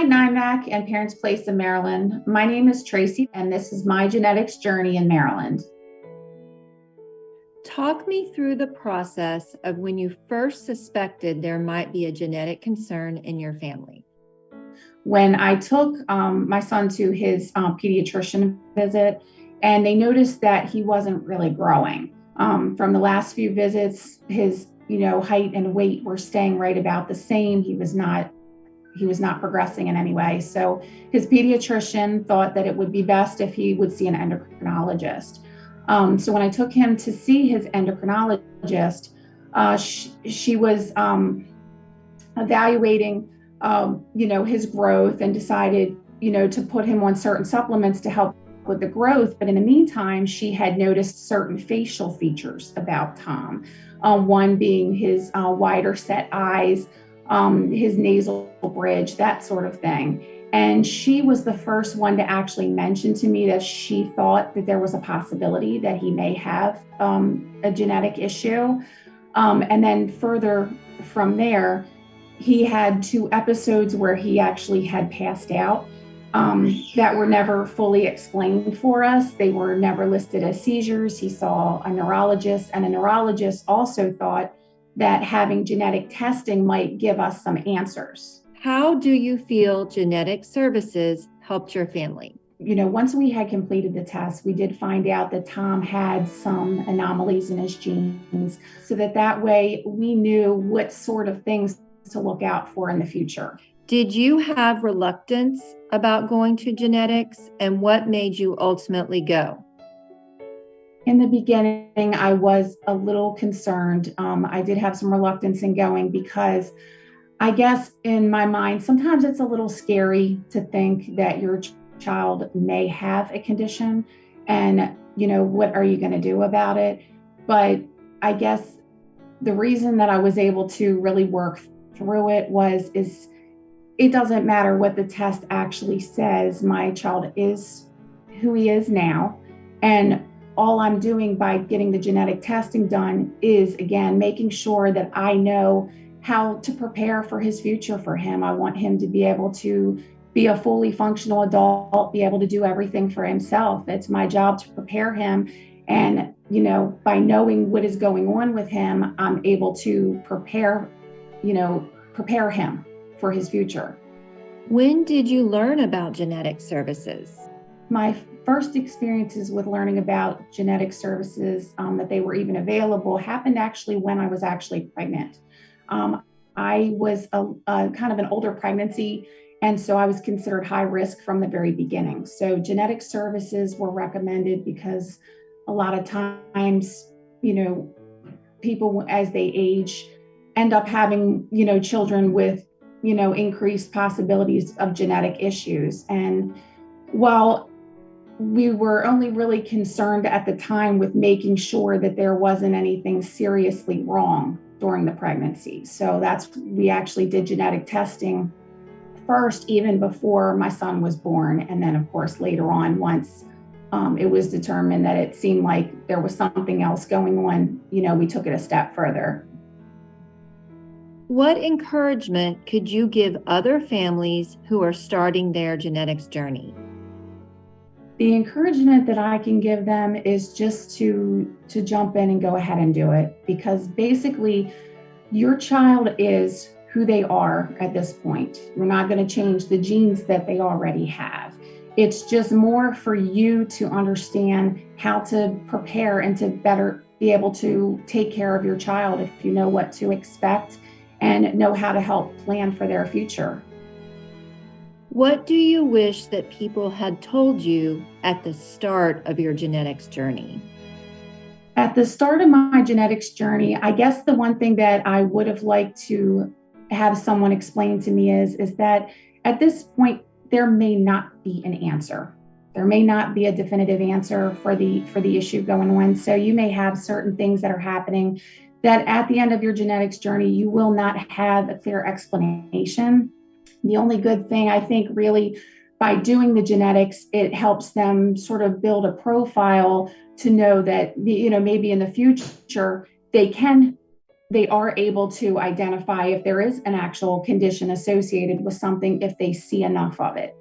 NIMAC and Parents Place in Maryland. My name is Tracey, and this is my genetics journey in Maryland. Talk me through the process of when you first suspected there might be a genetic concern in your family. When I took my son to his pediatrician visit, and they noticed that he wasn't really growing. From the last few visits, his height and weight were staying right about the same. He was not progressing in any way. So his pediatrician thought that it would be best if he would see an endocrinologist. So when I took him to see his endocrinologist, she was evaluating, his growth and decided, to put him on certain supplements to help with the growth. But in the meantime, she had noticed certain facial features about Tom. One being his wider set eyes, his nasal bridge, that sort of thing. And she was the first one to actually mention to me that she thought that there was a possibility that he may have a genetic issue. And then further from there, he had 2 episodes where he actually had passed out that were never fully explained for us. They were never listed as seizures. He saw a neurologist, and a neurologist also thought that having genetic testing might give us some answers. How do you feel genetic services helped your family? Once we had completed the test, we did find out that Tom had some anomalies in his genes, so that way we knew what sort of things to look out for in the future. Did you have reluctance about going to genetics, and what made you ultimately go? In the beginning, I was a little concerned. I did have some reluctance in going because I guess in my mind, sometimes it's a little scary to think that your child may have a condition and, what are you going to do about it? But I guess the reason that I was able to really work through it is it doesn't matter what the test actually says. My child is who he is now. And all I'm doing by getting the genetic testing done is, again, making sure that I know how to prepare for his future for him. I want him to be able to be a fully functional adult, be able to do everything for himself. It's my job to prepare him. And, by knowing what is going on with him, I'm able to prepare him for his future. When did you learn about genetic services? My first experiences with learning about genetic services, that they were even available, happened actually when I was actually pregnant. I was a kind of an older pregnancy, and so I was considered high risk from the very beginning. So genetic services were recommended because a lot of times, people as they age end up having, children with, increased possibilities of genetic issues. And while we were only really concerned at the time with making sure that there wasn't anything seriously wrong during the pregnancy. So we actually did genetic testing first, even before my son was born. And then, of course, later on, once it was determined that it seemed like there was something else going on, we took it a step further. What encouragement could you give other families who are starting their genetics journey? The encouragement that I can give them is just to jump in and go ahead and do it, because basically your child is who they are at this point. You're not going to change the genes that they already have. It's just more for you to understand how to prepare and to better be able to take care of your child if you know what to expect and know how to help plan for their future. What do you wish that people had told you at the start of your genetics journey? At the start of my genetics journey, I guess the one thing that I would have liked to have someone explain to me is that at this point, there may not be an answer. There may not be a definitive answer for the issue going on. So you may have certain things that are happening that at the end of your genetics journey, you will not have a clear explanation. The only good thing, I think, really, by doing the genetics, it helps them sort of build a profile to know that, maybe in the future, they can they are able to identify if there is an actual condition associated with something if they see enough of it.